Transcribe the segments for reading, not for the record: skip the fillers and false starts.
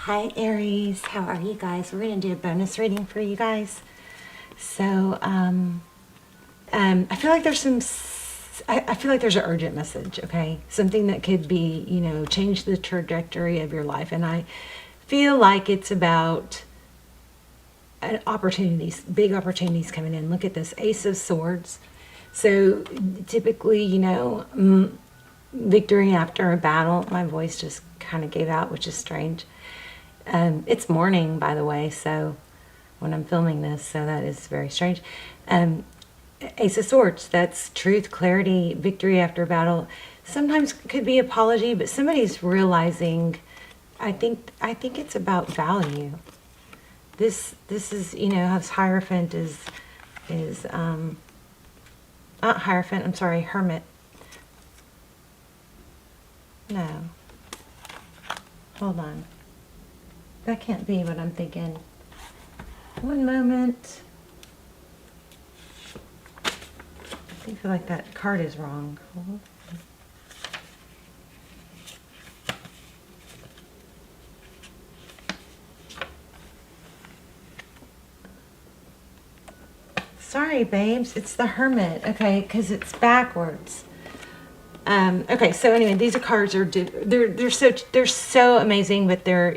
Hi Aries, how are you guys? We're going to do a bonus reading for you guys. So, I feel like I feel like there's an urgent message, okay? Something that could be, change the trajectory of your life. And I feel like it's about opportunities, big opportunities coming in. Look at this, Ace of Swords. So typically, victory after a battle. My voice just kind of gave out, which is strange. It's morning, by the way, so when I'm filming this, so that is very strange. Ace of Swords, that's truth, clarity, victory after battle. Sometimes could be apology, but somebody's realizing, I think it's about value. This is, how Hierophant is not Hierophant, I'm sorry, Hermit. No. Hold on. That can't be what I'm thinking. One moment. I feel like that card is wrong. Sorry, babes. It's the Hermit. Okay, because it's backwards. Okay, so anyway, these are cards they're so amazing, but they're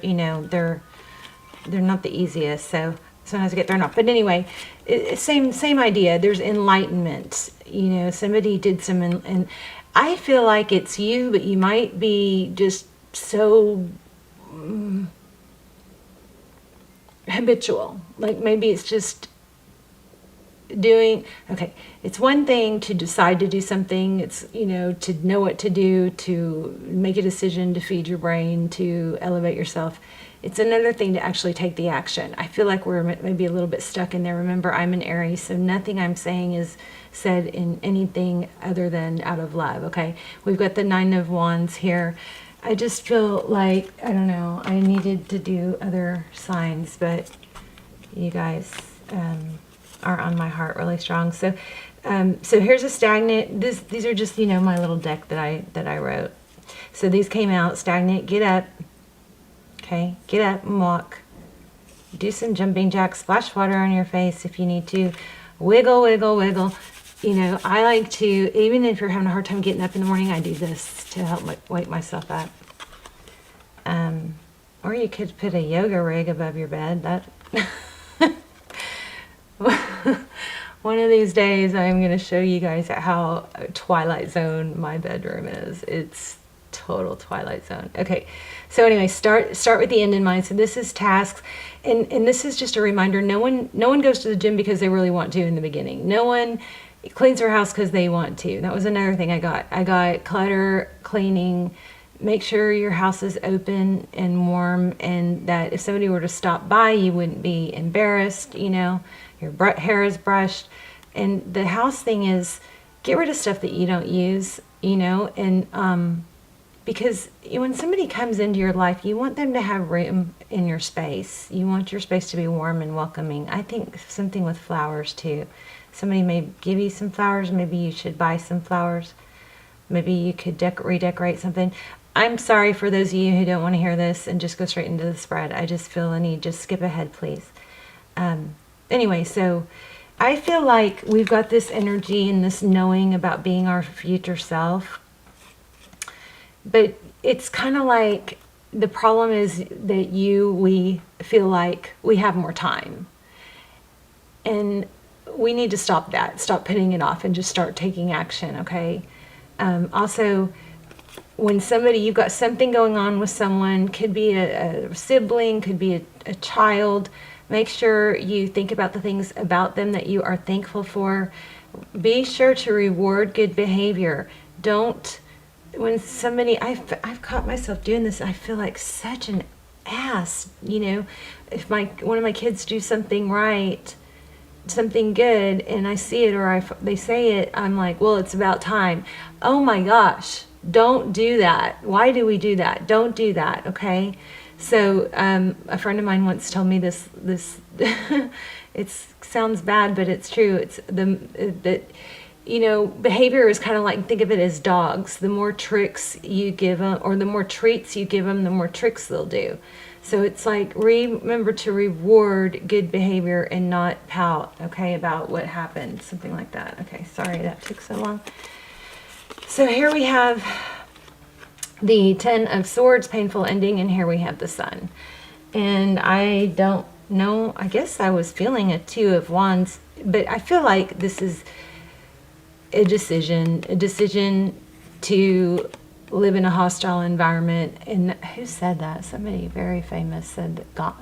not the easiest. So sometimes I get thrown off. But anyway, same idea. There's enlightenment. Somebody did some, and I feel like it's you, but you might be just so habitual. Like maybe it's just okay, it's one thing to decide to do something. It's to know what to do, to make a decision, to feed your brain, to elevate yourself. It's another thing to actually take the action. I feel like we're maybe a little bit stuck in there. Remember, I'm an Aries, so nothing I'm saying is said in anything other than out of love. Okay, we've got the Nine of Wands here. I just feel like, I don't know, I needed to do other signs, but you guys are on my heart really strong. So so here's a stagnant. These are just my little deck that I wrote. So these came out. Stagnant, get up. Okay, get up and walk. Do some jumping jacks, splash water on your face if you need to. Wiggle, wiggle, wiggle. I like to, even if you're having a hard time getting up in the morning, I do this to help wake myself up. Or you could put a yoga rig above your bed. That one of these days I'm going to show you guys how Twilight Zone my bedroom is. It's total Twilight Zone. Okay, so anyway, start with the end in mind. So this is tasks, and this is just a reminder. No one goes to the gym because they really want to in the beginning. No one cleans their house because they want to. That was another thing I got clutter cleaning. Make sure your house is open and warm, and that if somebody were to stop by, you wouldn't be embarrassed. Your hair is brushed. And the house thing is, get rid of stuff that you don't use, and because when somebody comes into your life, you want them to have room in your space. You want your space to be warm and welcoming. I think something with flowers too. Somebody may give you some flowers. Maybe you should buy some flowers. Maybe you could redecorate something. I'm sorry for those of you who don't want to hear this and just go straight into the spread. I just feel the need. Just skip ahead, please. Anyway, so I feel like we've got this energy and this knowing about being our future self. But it's kind of like the problem is that we feel like we have more time. And we need to stop that. Stop putting it off and just start taking action, okay? Also, when you've got something going on with someone, could be a sibling, could be a child, make sure you think about the things about them that you are thankful for. Be sure to reward good behavior. When somebody, I've caught myself doing this, I feel like such an ass, if one of my kids do something right, something good, and I see it or they say it, I'm like, well, it's about time. Oh my gosh, don't do that. Why do we do that? Don't do that, okay? So a friend of mine once told me this it sounds bad, but it's true. It's that behavior is kind of like, think of it as dogs. The more tricks you give them, or the more treats you give them, the more tricks they'll do. So it's like, remember to reward good behavior and not pout, okay, about what happened, something like that. Okay, sorry that took so long. So here we have the 10 of Swords, painful ending, and here we have the Sun. And I don't know, I guess I was feeling a 2 of Wands, but I feel like this is a decision to live in a hostile environment. And who said that? Somebody very famous said that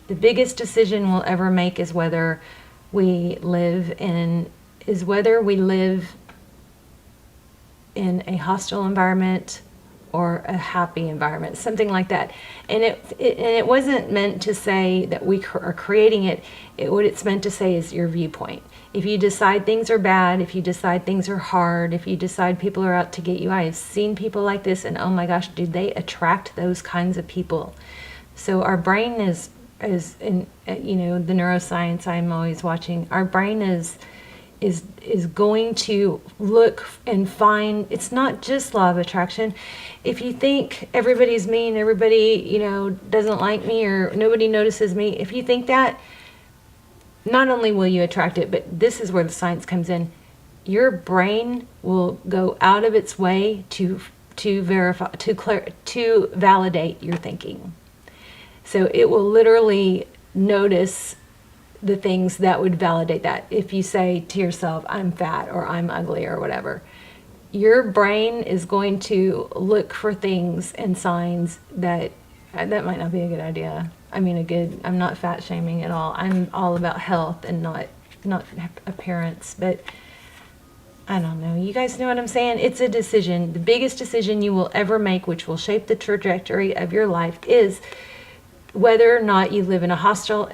the biggest decision we'll ever make is whether we live in a hostile environment or a happy environment, something like that. And it wasn't meant to say that we are creating it. What it's meant to say is your viewpoint. If you decide things are bad, if you decide things are hard, if you decide people are out to get you, I have seen people like this, and oh my gosh, do they attract those kinds of people. So our brain is in, you know, the neuroscience I'm always watching, our brain is going to look and find, it's not just law of attraction. If you think everybody's mean, everybody, you know, doesn't like me, or nobody notices me, if you think that, not only will you attract it, but this is where the science comes in. Your brain will go out of its way to verify, to validate your thinking. So it will literally notice the things that would validate that. If you say to yourself, I'm fat or I'm ugly or whatever, your brain is going to look for things and signs that might not be a good idea. I mean, I'm not fat shaming at all. I'm all about health and not appearance, but I don't know. You guys know what I'm saying? It's a decision. The biggest decision you will ever make, which will shape the trajectory of your life, is whether or not you live in a hostile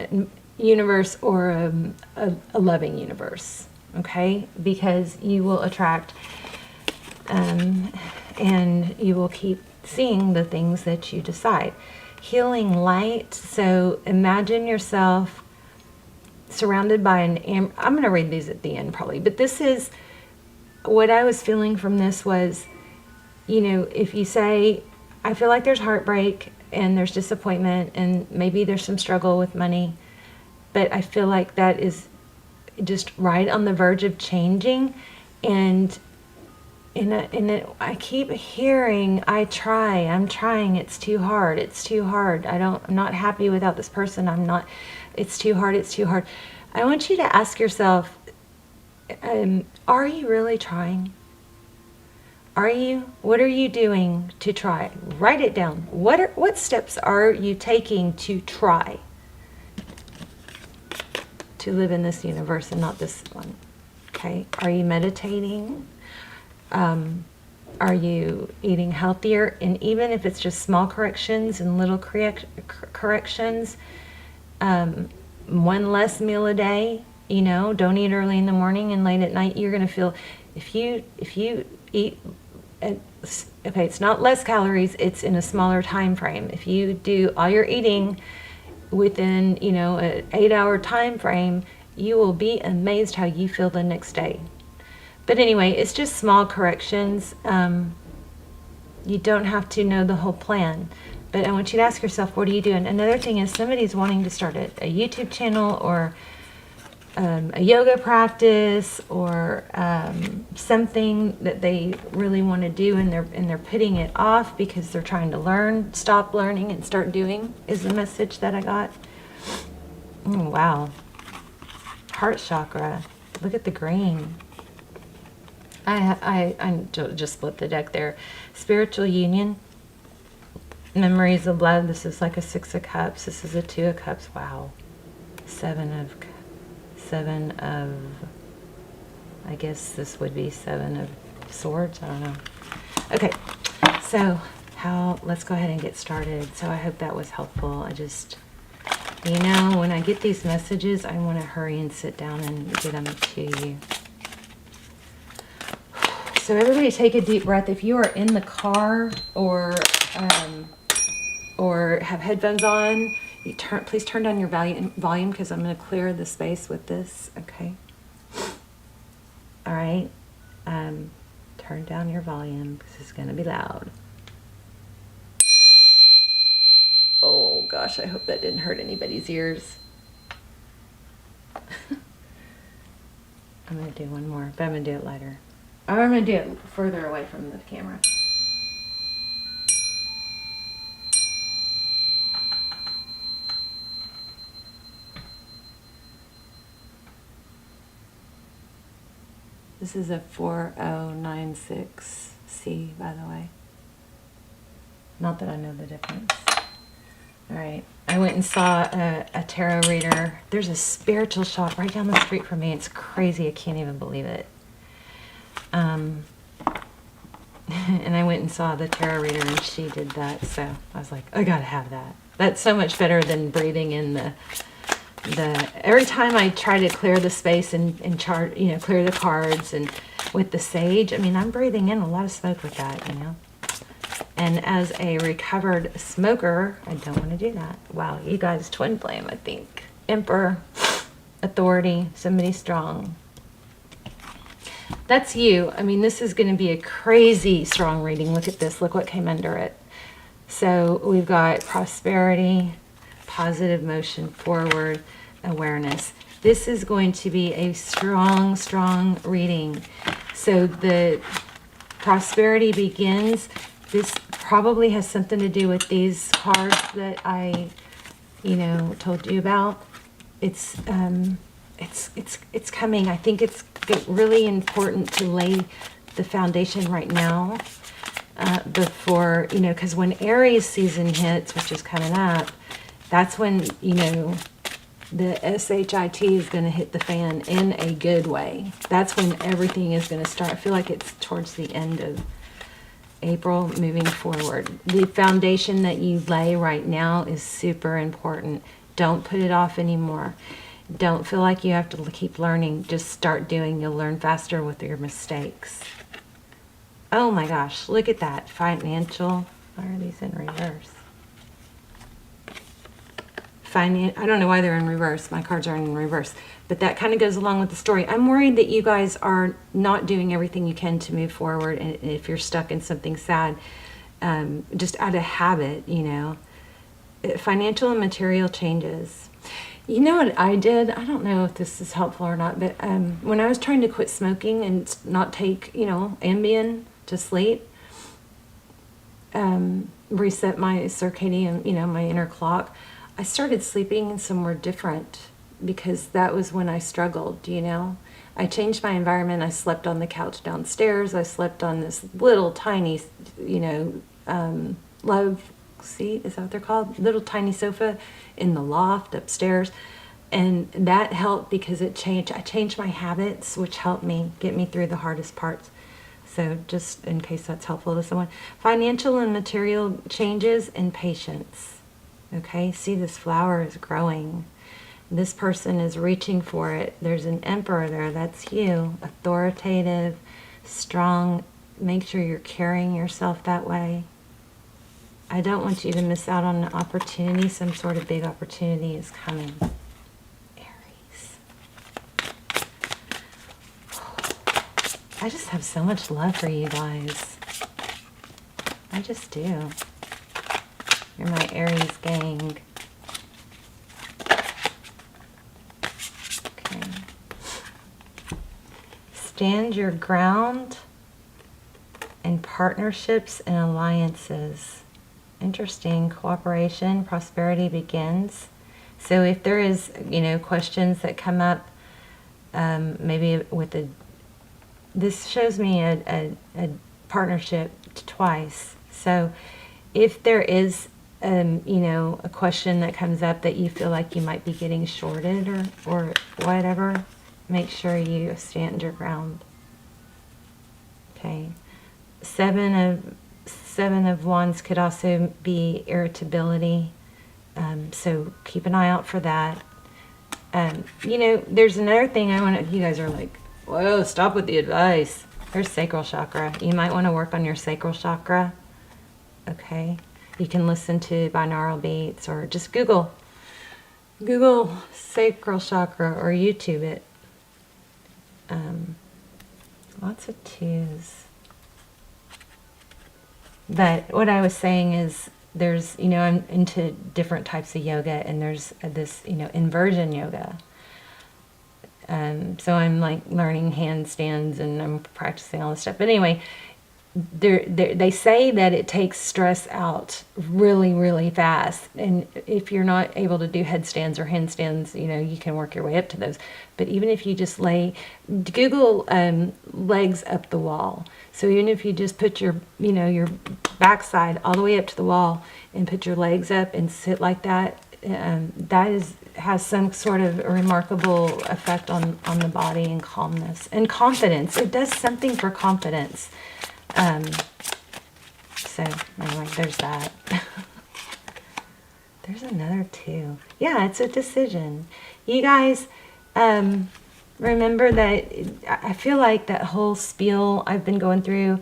universe or a loving universe, okay? Because you will attract and you will keep seeing the things that you decide. Healing light. So imagine yourself surrounded by I'm going to read these at the end probably, but this is what I was feeling from this was, you know, if you say, I feel like there's heartbreak and there's disappointment and maybe there's some struggle with money, but I feel like that is just right on the verge of changing. And I keep hearing, I'm trying, it's too hard, I'm not happy without this person, it's too hard. I want you to ask yourself, are you really trying? What are you doing to try? Write it down. What steps are you taking to try to live in this universe and not this one? Okay. Are you meditating? Are you eating healthier? And even if it's just small corrections and little corrections, one less meal a day, you know, don't eat early in the morning and late at night. You're going to feel, if you eat, okay, it's not less calories, it's in a smaller time frame. If you do all your eating within, you know, an 8-hour time frame, you will be amazed how you feel the next day. But anyway, it's just small corrections. You don't have to know the whole plan. But I want you to ask yourself, what are you doing? Another thing is, somebody's wanting to start a YouTube channel or a yoga practice or something that they really want to do, and they're putting it off because they're trying to stop learning and start doing, is the message that I got. Oh, wow. Heart chakra. Look at the green. I just split the deck there. Spiritual union. Memories of love. This is like a 6 of cups. This is a 2 of cups. Wow. 7 of, I guess this would be 7 of swords. I don't know. Okay. So let's go ahead and get started. So I hope that was helpful. You know, when I get these messages, I want to hurry and sit down and get them to you. So everybody take a deep breath. If you are in the car or have headphones on, please turn down your volume because I'm going to clear the space with this. Okay. All right. Turn down your volume because it's going to be loud. gosh, I hope that didn't hurt anybody's ears. I'm going to do one more, but I'm going to do it lighter. Or I'm going to do it further away from the camera. This is a 4096C, by the way. Not that I know the difference. All right. I went and saw a tarot reader. There's a spiritual shop right down the street from me. It's crazy. I can't even believe it. And I went and saw the tarot reader, and she did that. So I was like, I gotta have that. That's so much better than breathing in the every time I try to clear the space and chart, clear the cards, and with the sage, I mean, I'm breathing in a lot of smoke with that, And as a recovered smoker, I don't want to do that. Wow, you guys, twin flame, I think. Emperor, authority, somebody strong. That's you. I mean, this is going to be a crazy strong reading. Look at this. Look what came under it. So we've got prosperity, positive motion forward, awareness. This is going to be a strong, strong reading. So the prosperity begins. This probably has something to do with these cards that I, told you about. It's coming. I think it's really important to lay the foundation right now before, because when Aries season hits, which is coming up, that's when, the SHIT is going to hit the fan in a good way. That's when everything is going to start. I feel like it's towards the end of April, moving forward. The foundation that you lay right now is super important. Don't put it off anymore. Don't feel like you have to keep learning. Just start doing. You'll learn faster with your mistakes. Oh my gosh, look at that. Financial. Why are these in reverse? I don't know why they're in reverse. My cards are in reverse. But that kind of goes along with the story. I'm worried that you guys are not doing everything you can to move forward. And if you're stuck in something sad, just out of habit, Financial and material changes. You know what I did? I don't know if this is helpful or not, but when I was trying to quit smoking and not take, Ambien to sleep, reset my circadian, my inner clock, I started sleeping somewhere different because that was when I struggled, I changed my environment. I slept on the couch downstairs. I slept on this little tiny, love seat, is that what they're called? Little tiny sofa in the loft upstairs. And that helped because I changed my habits, which helped me get me through the hardest parts. So just in case that's helpful to someone. Financial and material changes and patience. Okay, see, this flower is growing. This person is reaching for it. There's an emperor there. That's you. Authoritative, strong. Make sure you're carrying yourself that way. I don't want you to miss out on an opportunity. Some sort of big opportunity is coming. Aries. I just have so much love for you guys. I just do. You're my Aries gang. Okay. Stand your ground in partnerships and alliances. Interesting. Cooperation, prosperity begins. So if there is, questions that come up, maybe with this shows me a partnership twice. So if there is, a question that comes up that you feel like you might be getting shorted or whatever, make sure you stand your ground. Okay. Seven of Wands could also be irritability. So keep an eye out for that. There's another thing you guys are like, whoa, stop with the advice. There's sacral chakra. You might want to work on your sacral chakra. Okay. You can listen to binaural beats or just Google sacral chakra or YouTube it. Lots of twos. But what I was saying is there's, you know, I'm into different types of yoga, and there's this, you know, inversion yoga. So I'm like learning handstands and I'm practicing all this stuff. But anyway, they say that it takes stress out really, really fast. And if you're not able to do headstands or handstands, you know, you can work your way up to those. But even if you just Google legs up the wall. So even if you just put your, you know, your backside all the way up to the wall and put your legs up and sit like that, has some sort of a remarkable effect on the body and calmness and confidence. It does something for confidence. So anyway, there's that. There's another too. Yeah, it's a decision. You guys, remember that I feel like that whole spiel I've been going through,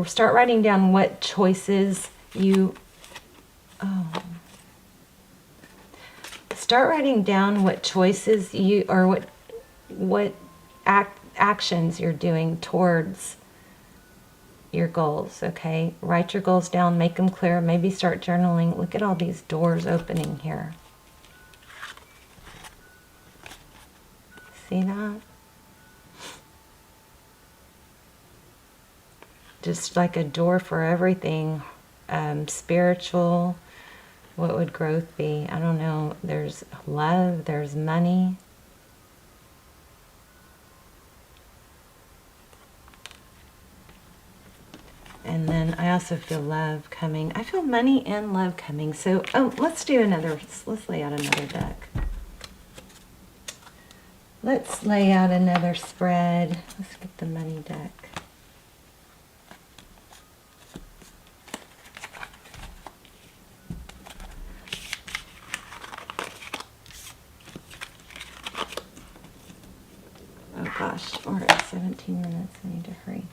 start writing down what choices you, start writing down what choices you, or what actions you're doing towards your goals, okay? Write your goals down, make them clear, maybe start journaling. Look at all these doors opening here. See that? Just like a door for everything. Spiritual, what would growth be? I don't know. There's love, there's money. And then I also feel love coming. I feel money and love coming. So, let's lay out another deck. Let's lay out another spread. Let's get the money deck. Oh gosh, we're at 17 minutes. I need to hurry.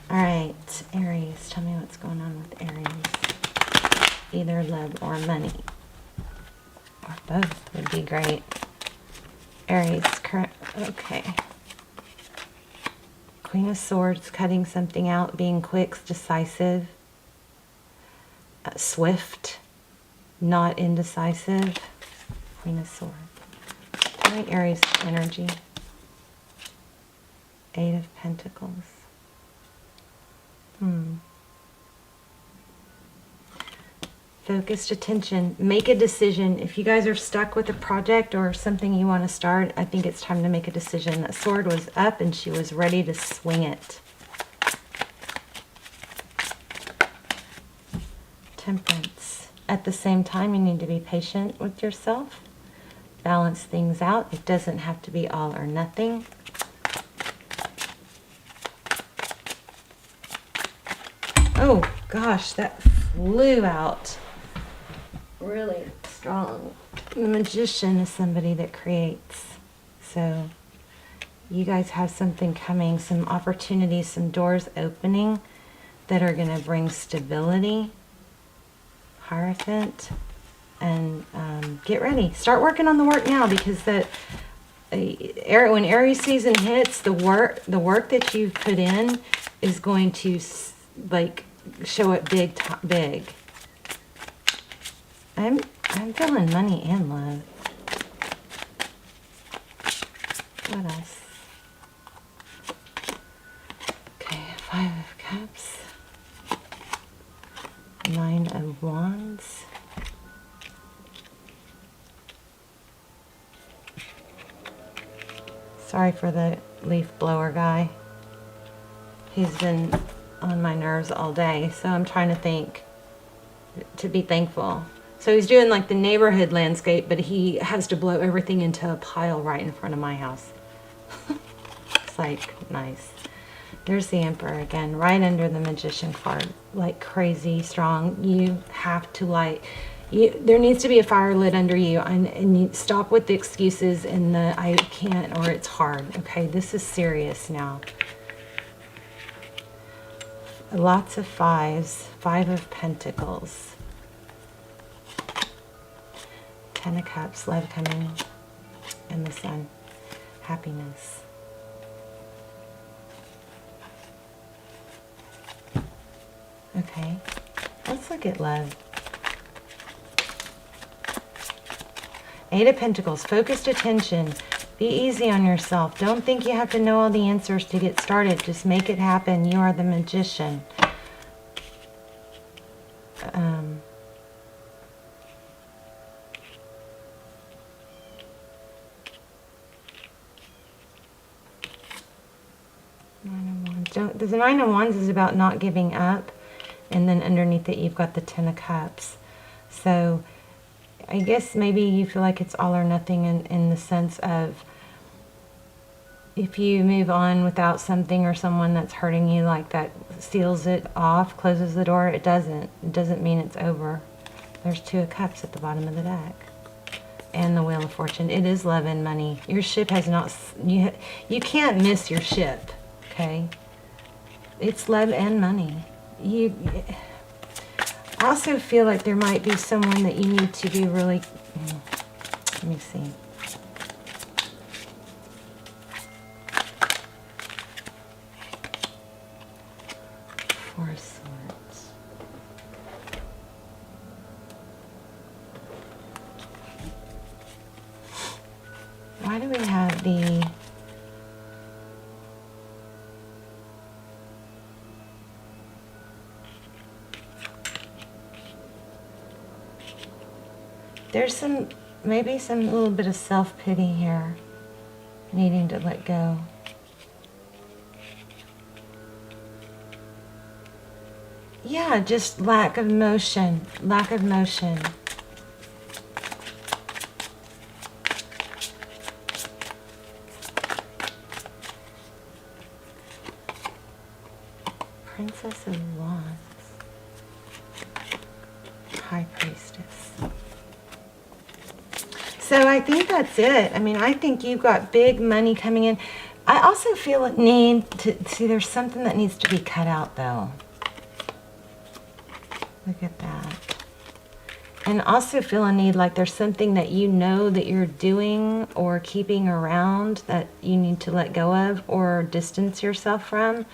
All right, Aries, tell me what's going on with Aries. Either love or money. Or both would be great. Aries, correct. Okay. Queen of Swords, cutting something out, being quick, decisive, swift, not indecisive. Queen of Swords. All right, Aries energy. Eight of Pentacles. Focused attention. Make a decision. If you guys are stuck with a project or something you want to start, I think it's time to make a decision. That sword was up and she was ready to swing it. Temperance. At the same time, you need to be patient with yourself. Balance things out. It doesn't have to be all or nothing. Oh gosh, that flew out really strong. The Magician is somebody that creates. So you guys have something coming, some opportunities, some doors opening that are going to bring stability. Hierophant. And get ready. Start working on the work now, because that when Aries season hits, the work that you've put in is going to like show it big. I'm feeling money and love. What else? Okay, 5 of Cups. 9 of Wands. Sorry for the leaf blower guy. He's been on my nerves all day, so I'm trying to be thankful. So he's doing like the neighborhood landscape, but he has to blow everything into a pile right in front of my house. It's like, nice. There's the Emperor again, right under the Magician card. Like crazy strong. You have to there needs to be a fire lit under you, and you stop with the excuses and the I can't or it's hard. Okay, this is serious now. Lots of 5s. 5 of Pentacles. 10 of Cups, love coming, and the Sun. Okay, let's look at love. Eight of Pentacles, focused attention. Be easy on yourself. Don't think you have to know all the answers to get started. Just make it happen. You are the magician. The Nine of Wands is about not giving up. And then underneath it, you've got the Ten of Cups. So I guess maybe you feel like it's all or nothing in the sense of if you move on without something or someone that's hurting you, like that seals it off, closes the door, it doesn't. It doesn't mean it's over. There's Two of Cups at the bottom of the deck. And the Wheel of Fortune. It is love and money. Your ship has not... You can't miss your ship, okay? It's love and money. I also feel like there might be someone that you need to be really... Let me see. Four of Swords. Why do we have the... There's maybe some little bit of self-pity here, needing to let go. Yeah, just lack of motion, lack of motion. Princess of Wands. High Priestess. So I think that's it. I mean, I think you've got big money coming in. I also feel a need to see there's something that needs to be cut out though. Look at that. And also feel a need like there's something that you know that you're doing or keeping around that you need to let go of or distance yourself from.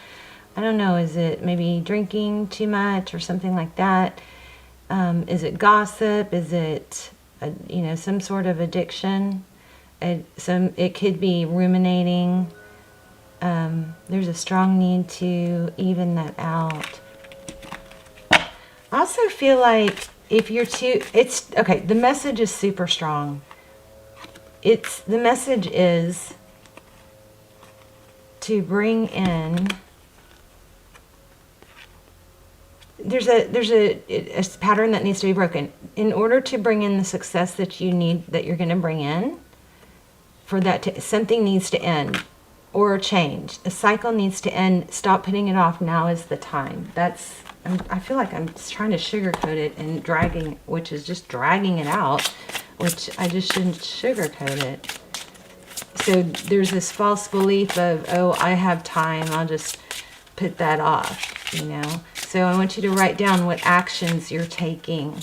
I don't know, is it maybe drinking too much or something like that? Is it gossip? Is it, some sort of addiction? It could be ruminating. There's a strong need to even that out. I also feel like if you're okay, the message is super strong. The message is to bring in... There's a pattern that needs to be broken. In order to bring in the success that you need, that you're going to bring in, for that something needs to end or change. A cycle needs to end. Stop putting it off. Now is the time. I feel like I'm just trying to sugarcoat it and dragging, which is just dragging it out, which I just shouldn't sugarcoat it. So there's this false belief of, oh, I have time. I'll just put that off, So I want you to write down what actions you're taking.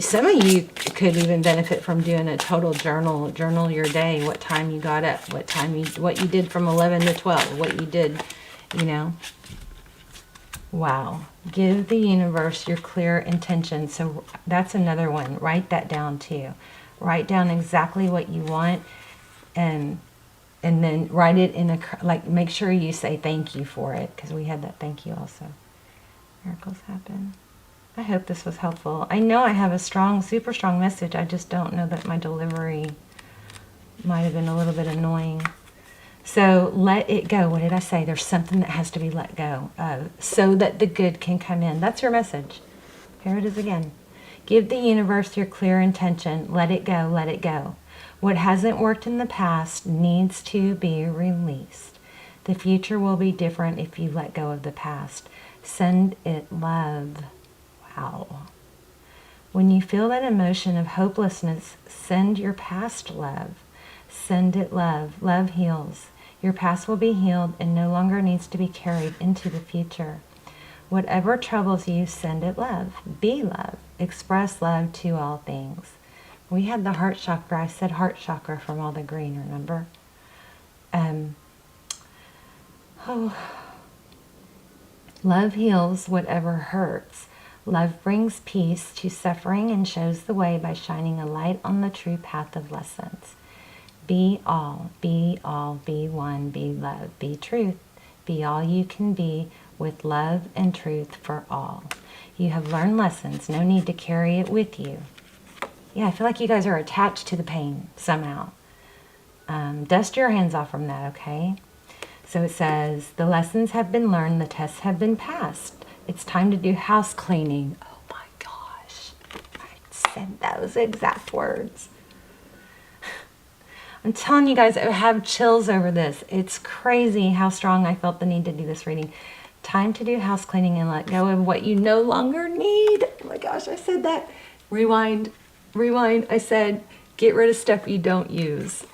Some of you could even benefit from doing a total journal. Journal your day, what time you got up, what you did from 11 to 12, what you did, Wow. Give the universe your clear intention. So that's another one. Write that down too. Write down exactly what you want and then write it in make sure you say thank you for it, because we had that thank you also. Miracles happen. I hope this was helpful. I know I have a super strong message. I just don't know that my delivery might have been a little bit annoying. So let it go. What did I say? There's something that has to be let go of so that the good can come in. That's your message. Here it is again. Give the universe your clear intention. Let it go. Let it go. What hasn't worked in the past needs to be released. The future will be different if you let go of the past. Send it love. Wow. When you feel that emotion of hopelessness, send your past love. Send it love. Love heals. Your past will be healed and no longer needs to be carried into the future. Whatever troubles you, send it love. Be love. Express love to all things. We had the heart chakra. I said heart chakra from all the green, remember? Love heals whatever hurts. Love brings peace to suffering and shows the way by shining a light on the true path of lessons. Be all, be one, be love, be truth. Be all you can be with love and truth for all. You have learned lessons, no need to carry it with you. Yeah, I feel like you guys are attached to the pain somehow. Dust your hands off from that, okay? So it says, the lessons have been learned, the tests have been passed. It's time to do house cleaning. Oh my gosh, I said those exact words. I'm telling you guys, I have chills over this. It's crazy how strong I felt the need to do this reading. Time to do house cleaning and let go of what you no longer need. Oh my gosh, I said that. Rewind. I said, get rid of stuff you don't use.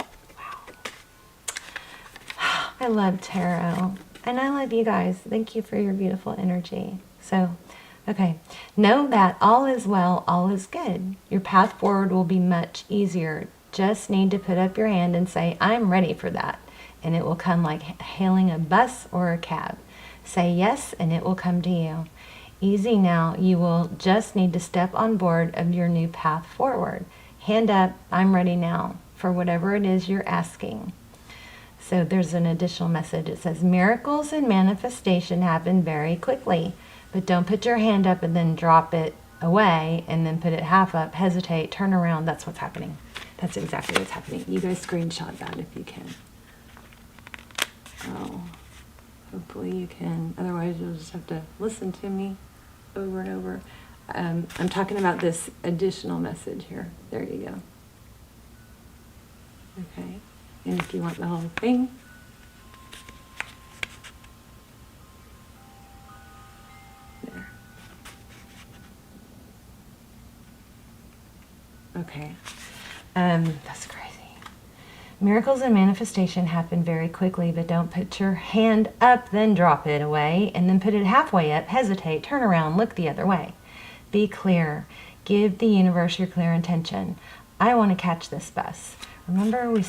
I love tarot, and I love you guys. Thank you for your beautiful energy. So, okay, know that all is well, all is good. Your path forward will be much easier. Just need to put up your hand and say, I'm ready for that. And it will come like hailing a bus or a cab. Say yes, and it will come to you. Easy now, you will just need to step on board of your new path forward. Hand up, I'm ready now, for whatever it is you're asking. So there's an additional message. It says, miracles and manifestation happen very quickly, but don't put your hand up and then drop it away and then put it half up, hesitate, turn around. That's what's happening. That's exactly what's happening. You guys screenshot that if you can. Oh, hopefully you can. Otherwise, you'll just have to listen to me over and over. I'm talking about this additional message here. There you go. Okay. And if you want the whole thing, there. Okay. That's crazy. Miracles and manifestation happen very quickly, but don't put your hand up, then drop it away, and then put it halfway up, hesitate, turn around, look the other way. Be clear. Give the universe your clear intention. I want to catch this bus. Remember I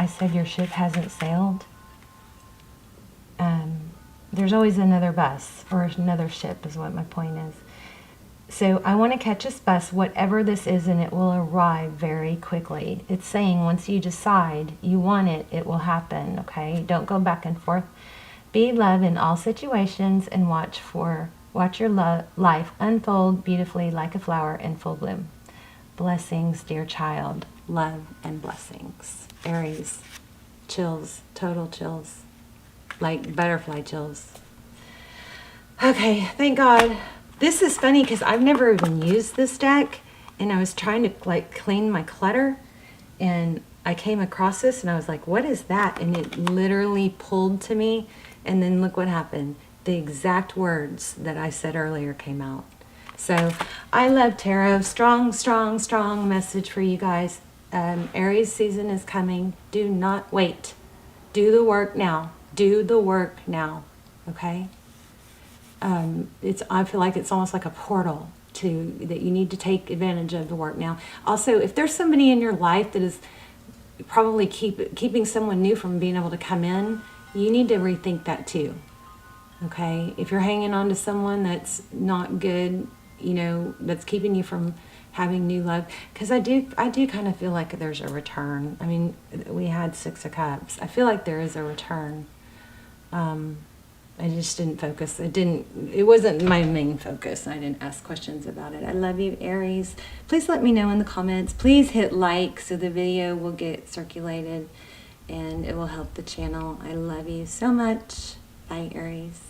said your ship hasn't sailed? There's always another bus or another ship is what my point is. So I want to catch this bus, whatever this is, and it will arrive very quickly. It's saying once you decide you want it, it will happen, okay? Don't go back and forth. Be love in all situations and watch your life unfold beautifully like a flower in full bloom. Blessings, dear child. Love and blessings. Aries. Chills. Total chills. Like butterfly chills. Okay, thank God. This is funny because I've never even used this deck, and I was trying to like clean my clutter, and I came across this and I was like, what is that? And it literally pulled to me, and then look what happened. The exact words that I said earlier came out. So I love tarot. Strong, strong, strong message for you guys. Aries season is coming. Do not wait. Do the work now. Do the work now. Okay? I feel like it's almost like a portal that you need to take advantage of the work now. Also, if there's somebody in your life that is probably keeping someone new from being able to come in, you need to rethink that too. Okay? If you're hanging on to someone that's not good, that's keeping you from having new love, because I do kind of feel like there's a return. I mean, we had 6 of Cups. I feel like there is a return. I just didn't focus. It wasn't my main focus. I didn't ask questions about it. I love you, Aries. Please let me know in the comments. Please hit like so the video will get circulated and it will help the channel. I love you so much. Bye, Aries.